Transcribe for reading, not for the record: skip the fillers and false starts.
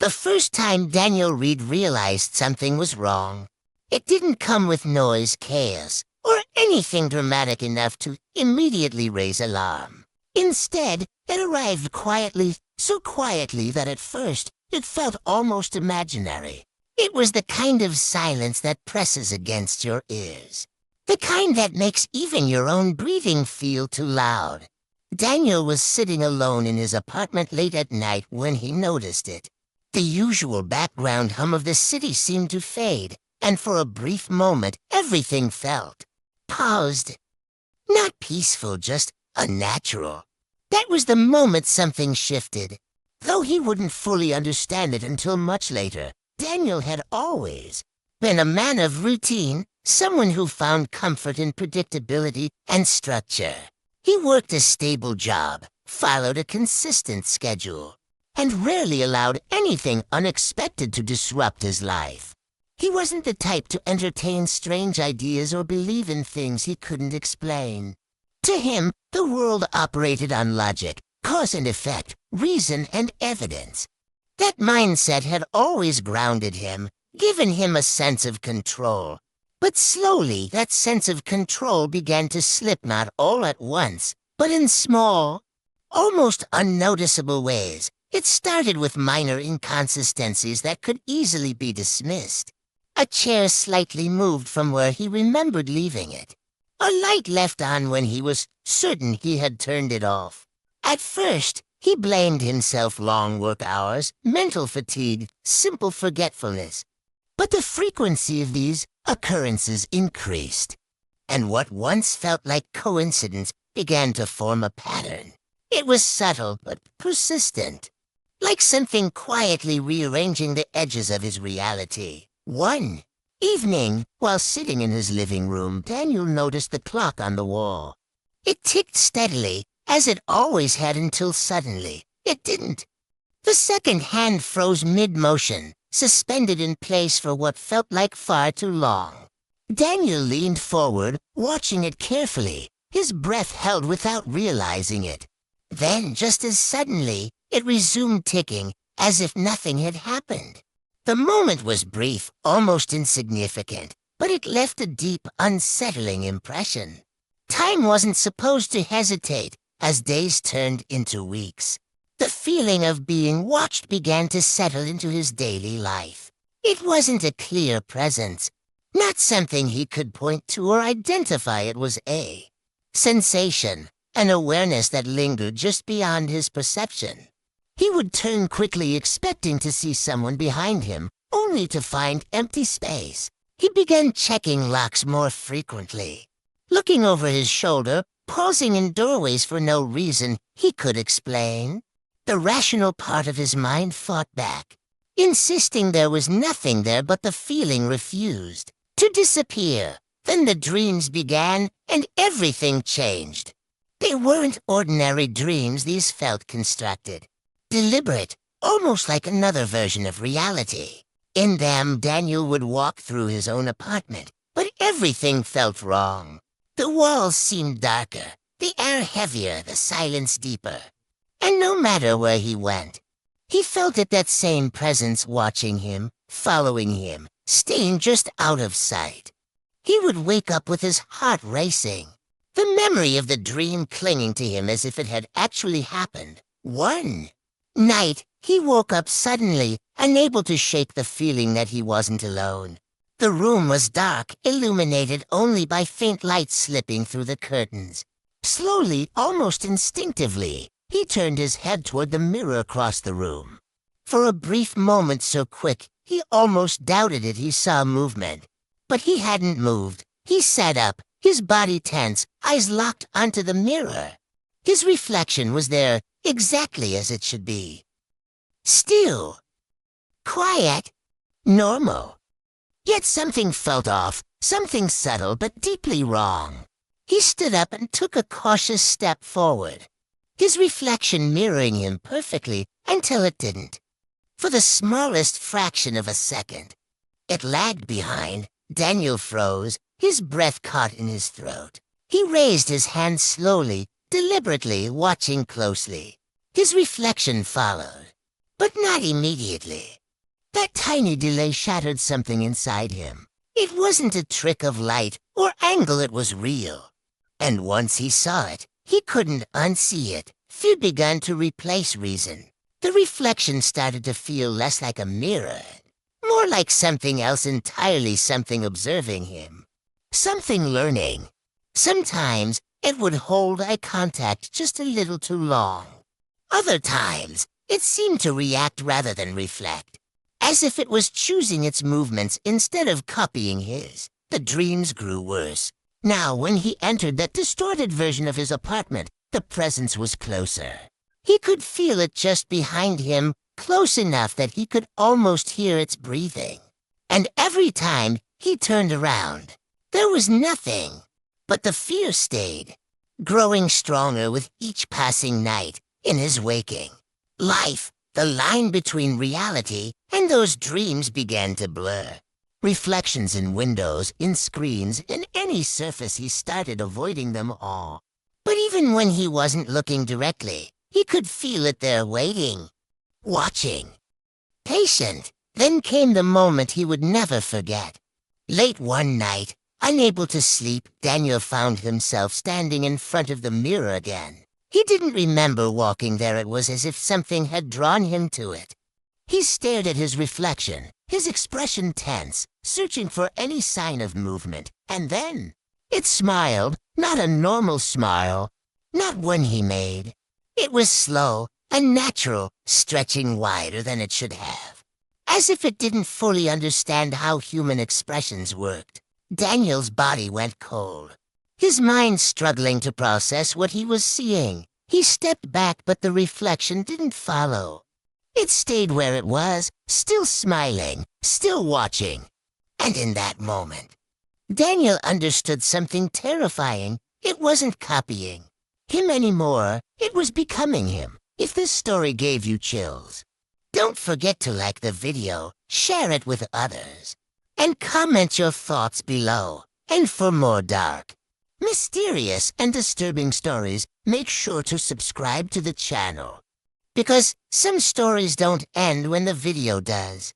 The first time Daniel Reed realized something was wrong, it didn't come with noise, chaos, or anything dramatic enough to immediately raise alarm. Instead, it arrived quietly, so quietly that at first it felt almost imaginary. It was the kind of silence that presses against your ears. The kind that makes even your own breathing feel too loud. Daniel was sitting alone in his apartment late at night when he noticed it. The usual background hum of the city seemed to fade, and for a brief moment everything felt paused. Not peaceful, just unnatural. That was the moment something shifted. Though he wouldn't fully understand it until much later, Daniel had always been a man of routine, someone who found comfort in predictability and structure. He worked a stable job, followed a consistent schedule, and rarely allowed anything unexpected to disrupt his life. He wasn't the type to entertain strange ideas or believe in things he couldn't explain. To him, the world operated on logic, cause and effect, reason and evidence. That mindset had always grounded him, given him a sense of control. But slowly, that sense of control began to slip, not all at once, but in small, almost unnoticeable ways. It started with minor inconsistencies that could easily be dismissed. A chair slightly moved from where he remembered leaving it. A light left on when he was certain he had turned it off. At first, he blamed himself: long work hours, mental fatigue, simple forgetfulness. But the frequency of these occurrences increased, and what once felt like coincidence began to form a pattern. It was subtle but persistent, like something quietly rearranging the edges of his reality. One evening, while sitting in his living room, Daniel noticed the clock on the wall. It ticked steadily, as it always had, until suddenly it didn't. The second hand froze mid-motion, suspended in place for what felt like far too long. Daniel leaned forward, watching it carefully, his breath held without realizing it. Then, just as suddenly, it resumed ticking, as if nothing had happened. The moment was brief, almost insignificant, but it left a deep, unsettling impression. Time wasn't supposed to hesitate as days turned into weeks. The feeling of being watched began to settle into his daily life. It wasn't a clear presence, not something he could point to or identify. It was a sensation, an awareness that lingered just beyond his perception. He would turn quickly, expecting to see someone behind him, only to find empty space. He began checking locks more frequently, looking over his shoulder, pausing in doorways for no reason he could explain. The rational part of his mind fought back, insisting there was nothing there, but the feeling refused to disappear. Then the dreams began, and everything changed. They weren't ordinary dreams. These felt constructed, deliberate, almost like another version of reality. In them, Daniel would walk through his own apartment, but everything felt wrong. The walls seemed darker, the air heavier, the silence deeper. And no matter where he went, he felt it, that same presence watching him, following him, staying just out of sight. He would wake up with his heart racing, the memory of the dream clinging to him as if it had actually happened. One night, he woke up suddenly, unable to shake the feeling that he wasn't alone. The room was dark, illuminated only by faint light slipping through the curtains. Slowly, almost instinctively, he turned his head toward the mirror across the room. For a brief moment, so quick, he almost doubted it, he saw movement. But he hadn't moved. He sat up, his body tense, eyes locked onto the mirror. His reflection was there, exactly as it should be. Still, quiet, normal. Yet something felt off, something subtle but deeply wrong. He stood up and took a cautious step forward, his reflection mirroring him perfectly until it didn't. For the smallest fraction of a second, it lagged behind. Daniel froze, his breath caught in his throat. He raised his hand slowly, deliberately, watching closely. His reflection followed. but not immediately. That tiny delay shattered something inside him. It wasn't a trick of light or angle, it was real. And once he saw it, he couldn't unsee it. Fear began to replace reason. The reflection started to feel less like a mirror, more like something else entirely, something observing him. Something learning. Sometimes it would hold eye contact just a little too long. Other times, it seemed to react rather than reflect, as if it was choosing its movements instead of copying his. The dreams grew worse. Now, when he entered that distorted version of his apartment, the presence was closer. He could feel it just behind him, close enough that he could almost hear its breathing. And every time he turned around, there was nothing. But the fear stayed, growing stronger with each passing night in his waking life. The line between reality and those dreams began to blur. Reflections in windows, in screens, in any surface, he started avoiding them all. But even when he wasn't looking directly, he could feel it there waiting, watching, patient. Then came the moment he would never forget. Late one night, unable to sleep, Daniel found himself standing in front of the mirror again. He didn't remember walking there. It was as if something had drawn him to it. He stared at his reflection, his expression tense, searching for any sign of movement. And then it smiled, not a normal smile, not one he made. It was slow and natural, stretching wider than it should have, as if it didn't fully understand how human expressions worked. Daniel's body went cold, his mind struggling to process what he was seeing. He stepped back, but the reflection didn't follow. It stayed where it was, still smiling, still watching. And in that moment, Daniel understood something terrifying. It wasn't copying him anymore. It was becoming him. If this story gave you chills, don't forget to like the video, share it with others, and comment your thoughts below. And for more dark, mysterious, and disturbing stories, make sure to subscribe to the channel, because some stories don't end when the video does.